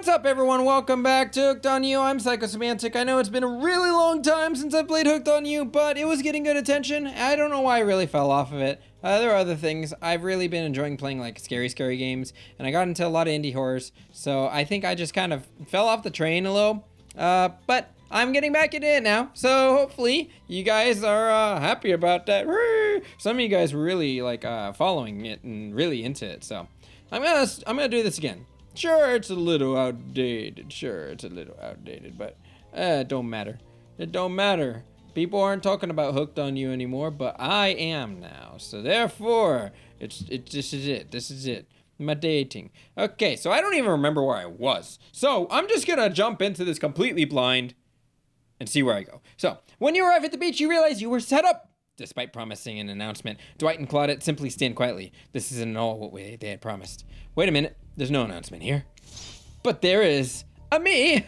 What's up, everyone? Welcome back to Hooked on You. I'm Psychosemantic. I know it's been a really long time since I played Hooked on You, but it was getting good attention. I don't know why I really fell off of it. There are other things. I've really been enjoying playing like scary games, and I got into a lot of indie horrors, so I think I just kind of fell off the train a little. But I'm getting back into it now, so hopefully you guys are happy about that. Some of you guys were really like following it and really into it, so I'm gonna do this again. Sure, it's a little outdated. But it don't matter. It don't matter. People aren't talking about Hooked on You anymore, but I am now. So therefore, this is it. This is it. My dating. Okay, so I don't even remember where I was. So I'm just gonna jump into this completely blind and see where I go. So when you arrive at the beach, you realize you were set up. Despite promising an announcement, Dwight and Claudette simply stand quietly. This isn't at all what they had promised. Wait a minute, there's no announcement here. But there is a me.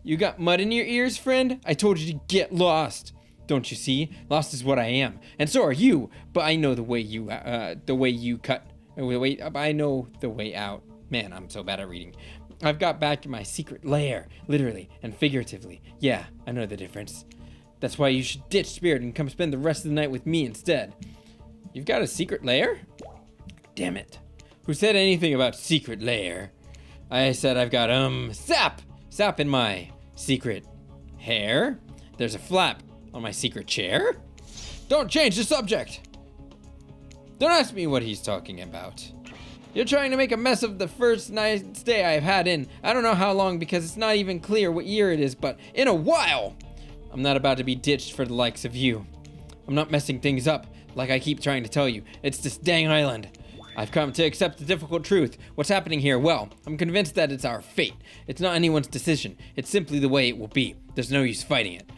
You got mud in your ears, friend? I told you to get lost. Don't you see? Lost is what I am, and so are you. But I know the way you I know the way out. Man, I'm so bad at reading. I've got back to my secret lair, literally and figuratively. Yeah, I know the difference. That's why you should ditch Spirit and come spend the rest of the night with me instead. You've got a secret lair? Damn it. Who said anything about secret lair? I said I've got, sap in my secret hair. There's a flap on my secret chair. Don't change the subject. Don't ask me what he's talking about. You're trying to make a mess of the first nice stay I've had in I don't know how long because it's not even clear what year it is, but in a while. I'm not about to be ditched for the likes of you. I'm not messing things up, like I keep trying to tell you. It's this dang island. I've come to accept the difficult truth. What's happening here? Well, I'm convinced that it's our fate. It's not anyone's decision. It's simply the way it will be. There's no use fighting it.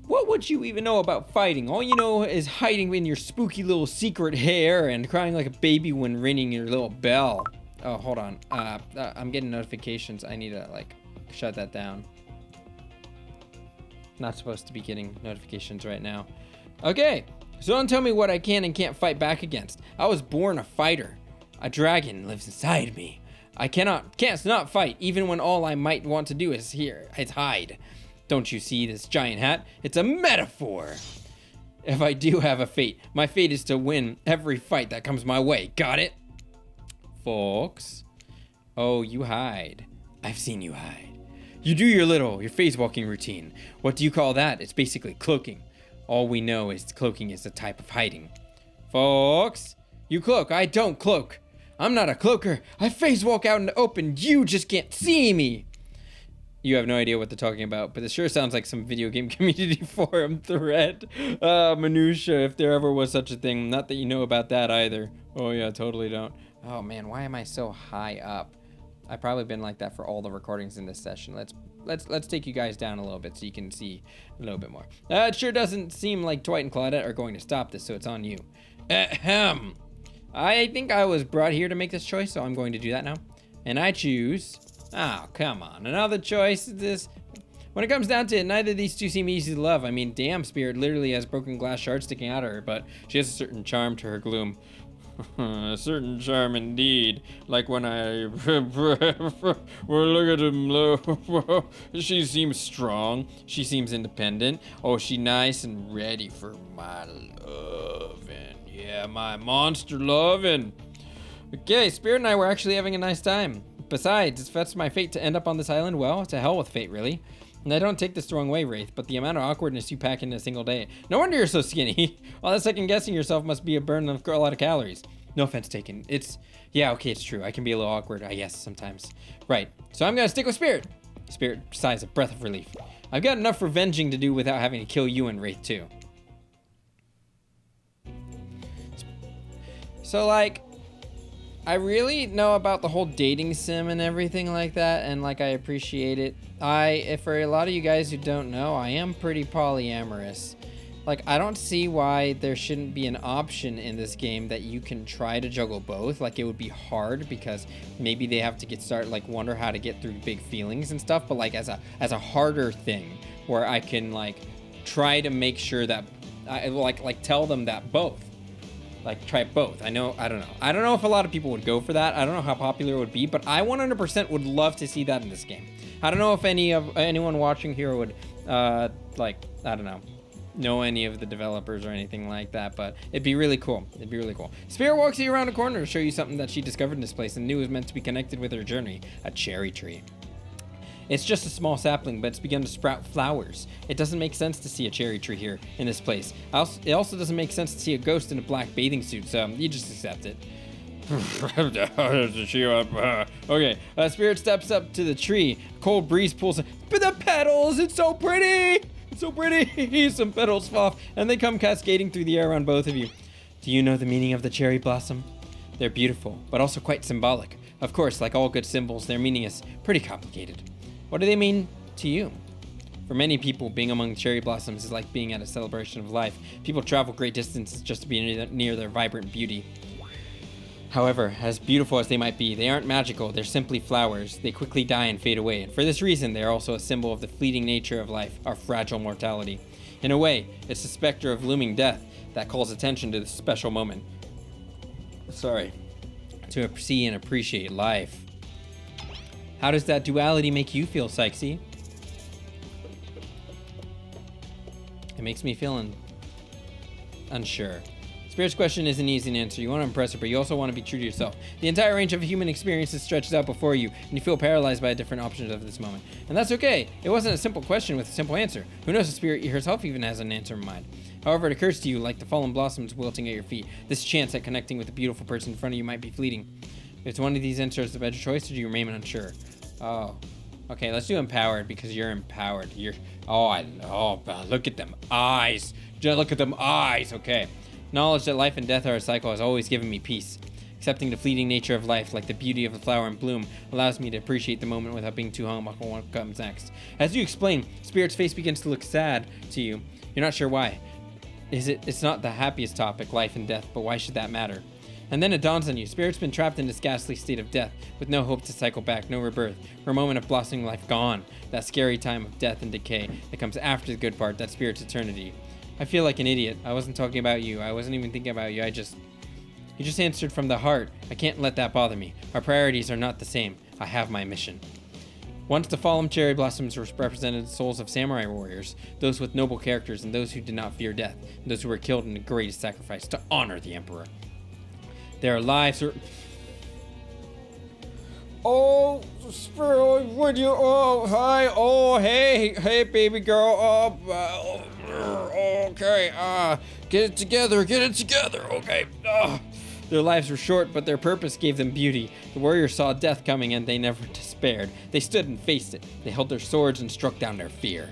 What would you even know about fighting? All you know is hiding in your spooky little secret hair and crying like a baby when ringing your little bell. Oh, hold on. I'm getting notifications. I need to, shut that down. Not supposed to be getting notifications right now. Okay, so don't tell me what I can and can't fight back against. I was born a fighter. A dragon lives inside me. I can't not fight, even when all I might want to do is hide. Don't you see this giant hat? It's a metaphor. If I do have a fate, my fate is to win every fight that comes my way. Got it? Folks. Oh, you hide. I've seen you hide. You do your phase walking routine. What do you call that? It's basically cloaking. All we know is cloaking is a type of hiding. Folks, you cloak. I don't cloak. I'm not a cloaker. I phase walk out in the open. You just can't see me. You have no idea what they're talking about, but this sure sounds like some video game community forum thread. Minutia, if there ever was such a thing. Not that you know about that either. Oh yeah, totally don't. Oh man, why am I so high up? I've probably been like that for all the recordings in this session. Let's take you guys down a little bit so you can see a little bit more. It sure doesn't seem like Dwight and Claudette are going to stop this, so it's on you. Ahem. I think I was brought here to make this choice, so I'm going to do that now. And I choose... Oh, come on. Another choice. When it comes down to it, neither of these two seem easy to love. I mean, damn, Spirit literally has broken glass shards sticking out of her, but she has a certain charm to her gloom. A certain charm indeed. Like when I... well, look at him. She seems strong. She seems independent. Oh, she nice and ready for my loving. Yeah, my monster loving. Okay, Spirit and I were actually having a nice time. Besides, if that's my fate to end up on this island, well, to hell with fate, really. And I don't take this the wrong way, Wraith, but the amount of awkwardness you pack in a single day. No wonder you're so skinny. All that second guessing yourself must be a burn of a lot of calories. No offense taken. Yeah, okay, it's true. I can be a little awkward, I guess, sometimes. Right, so I'm gonna stick with Spirit. Spirit sighs a breath of relief. I've got enough revenging to do without having to kill you and Wraith too. So, I really know about the whole dating sim and everything like that, and I appreciate it. If for a lot of you guys who don't know, I am pretty polyamorous. I don't see why there shouldn't be an option in this game that you can try to juggle both. It would be hard because maybe they have to get started, wonder how to get through big feelings and stuff, but as a harder thing where I can try to make sure that I tell them that both. like try both. I don't know if a lot of people would go for that. I don't know how popular it would be, but I 100% would love to see that in this game. I don't know if anyone watching here would like, I don't know any of the developers or anything like that, but it'd be really cool. Spirit walks you around a corner to show you something that she discovered in this place and knew was meant to be connected with her journey, a cherry tree. It's just a small sapling, but it's begun to sprout flowers. It doesn't make sense to see a cherry tree here in this place. It also doesn't make sense to see a ghost in a black bathing suit, so you just accept it. Okay, Spirit steps up to the tree. A cold breeze pulls the petals. It's so pretty. Some petals fall off, and they come cascading through the air around both of you. Do you know the meaning of the cherry blossom? They're beautiful, but also quite symbolic. Of course, like all good symbols, their meaning is pretty complicated. What do they mean to you? For many people, being among cherry blossoms is like being at a celebration of life. People travel great distances just to be near their vibrant beauty. However, as beautiful as they might be, they aren't magical, they're simply flowers. They quickly die and fade away, and for this reason, they are also a symbol of the fleeting nature of life, our fragile mortality. In a way, it's the specter of looming death that calls attention to this special moment. To see and appreciate life. How does that duality make you feel, Sykesy? It makes me feel unsure. Spirit's question isn't easy to answer. You want to impress her, but you also want to be true to yourself. The entire range of human experiences stretches out before you, and you feel paralyzed by different options of this moment. And that's okay. It wasn't a simple question with a simple answer. Who knows if Spirit herself even has an answer in mind. However, it occurs to you, like the fallen blossoms wilting at your feet, this chance at connecting with the beautiful person in front of you might be fleeting. If one of these answers the better choice, or do you remain unsure? Oh. Okay, let's do empowered, because you're empowered. Look at them eyes. Just look at them eyes. Okay. Knowledge that life and death are a cycle has always given me peace. Accepting the fleeting nature of life, like the beauty of the flower in bloom, allows me to appreciate the moment without being too hung up on what comes next. As you explain, Spirit's face begins to look sad to you. You're not sure why. It's not the happiest topic, life and death, but why should that matter? And then it dawns on you. Spirit's been trapped in this ghastly state of death, with no hope to cycle back, no rebirth. Her moment of blossoming life gone. That scary time of death and decay that comes after the good part, that Spirit's eternity. I feel like an idiot. I wasn't talking about you. I wasn't even thinking about you. You just answered from the heart. I can't let that bother me. Our priorities are not the same. I have my mission. Once the fallen cherry blossoms represented the souls of samurai warriors, those with noble characters and those who did not fear death, and those who were killed in the greatest sacrifice to honor the emperor. Their lives are... Oh, Spirit, would you? Oh, hi. Oh, hey, baby girl. Okay. Get it together. Okay. Their lives were short, but their purpose gave them beauty. The warriors saw death coming, and they never despaired. They stood and faced it. They held their swords and struck down their fear.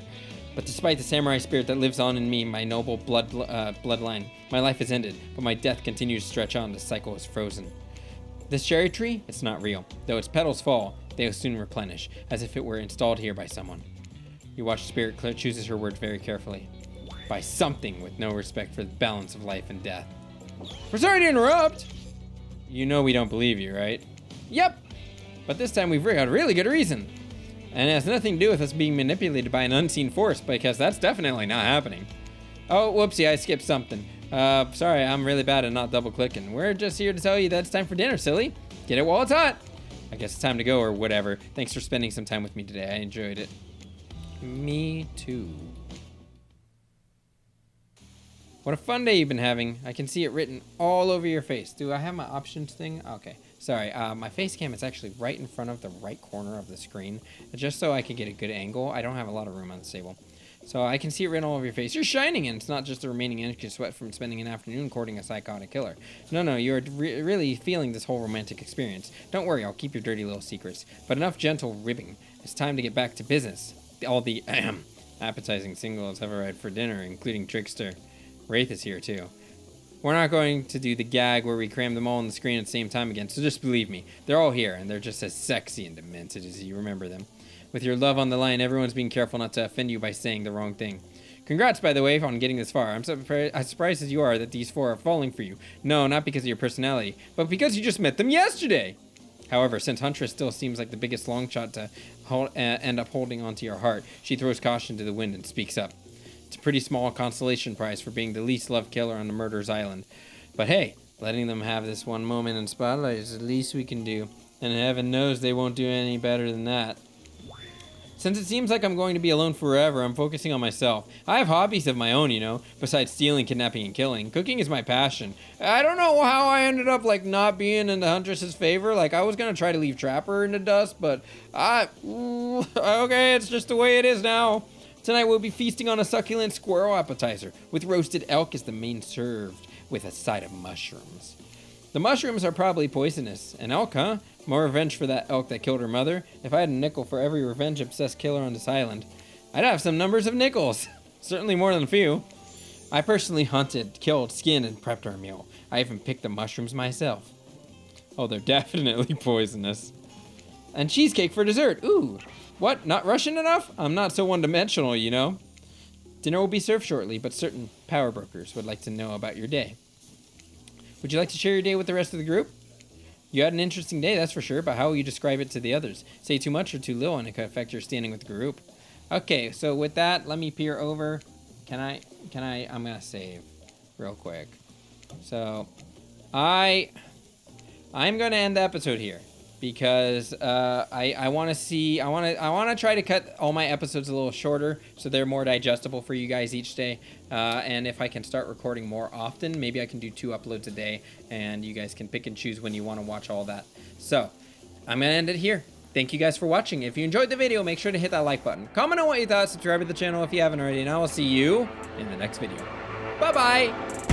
But despite the samurai spirit that lives on in me, my noble bloodline, my life is ended, but my death continues to stretch on. The cycle is frozen. This cherry tree, it's not real. Though its petals fall, they will soon replenish, as if it were installed here by someone. You watch Spirit chooses her words very carefully. By something with no respect for the balance of life and death. We're sorry to interrupt! You know we don't believe you, right? Yep! But this time we've got a really good reason. And it has nothing to do with us being manipulated by an unseen force, because that's definitely not happening. Oh, whoopsie, I skipped something. Sorry, I'm really bad at not double-clicking. We're just here to tell you that it's time for dinner, silly. Get it while it's hot. I guess it's time to go, or whatever. Thanks for spending some time with me today. I enjoyed it. Me too. What a fun day you've been having. I can see it written all over your face. Do I have my options thing? Okay. Sorry, my face cam is actually right in front of the right corner of the screen. Just so I can get a good angle. I don't have a lot of room on the table. So I can see it written all over your face. You're shining, and it's not just the remaining inch of sweat from spending an afternoon courting a psychotic killer. No, you're really feeling this whole romantic experience. Don't worry, I'll keep your dirty little secrets. But enough gentle ribbing. It's time to get back to business. All the appetizing singles have arrived for dinner, including Trickster. Wraith is here, too. We're not going to do the gag where we cram them all on the screen at the same time again, so just believe me. They're all here, and they're just as sexy and demented as you remember them. With your love on the line, everyone's being careful not to offend you by saying the wrong thing. Congrats, by the way, on getting this far. I'm as surprised as you are that these four are falling for you. No, not because of your personality, but because you just met them yesterday. However, since Huntress still seems like the biggest long shot to end up holding onto your heart, she throws caution to the wind and speaks up. It's a pretty small consolation prize for being the least loved killer on the murderer's island. But hey, Letting them have this one moment in spotlight is the least we can do. And heaven knows they won't do any better than that. Since it seems like I'm going to be alone forever, I'm focusing on myself. I have hobbies of my own, you know, besides stealing, kidnapping, and killing. Cooking is my passion. I don't know how I ended up, like, not being in the Huntress's favor. Like, I was gonna try to leave Trapper in the dust, but okay, it's just the way it is now. Tonight we'll be feasting on a succulent squirrel appetizer, with roasted elk as the main served, with a side of mushrooms. The mushrooms are probably poisonous. An elk, huh? More revenge for that elk that killed her mother. If I had a nickel for every revenge-obsessed killer on this island, I'd have some numbers of nickels. Certainly more than a few. I personally hunted, killed, skinned, and prepped our meal. I even picked the mushrooms myself. Oh, they're definitely poisonous. And cheesecake for dessert. Ooh. What? Not Russian enough? I'm not so one-dimensional, you know. Dinner will be served shortly, but certain power brokers would like to know about your day. Would you like to share your day with the rest of the group? You had an interesting day, that's for sure, but how will you describe it to the others? Say too much or too little and it could affect your standing with the group. Okay, so with that, let me peer over. I'm gonna save real quick. So, I'm gonna end the episode here because I want to try to cut all my episodes a little shorter so they're more digestible for you guys each day. And if I can start recording more often, maybe I can do 2 uploads a day and you guys can pick and choose when you want to watch all that. So I'm going to end it here. Thank you guys for watching. If you enjoyed the video, make sure to hit that like button. Comment on what you thought, subscribe to the channel if you haven't already, and I will see you in the next video. Bye-bye.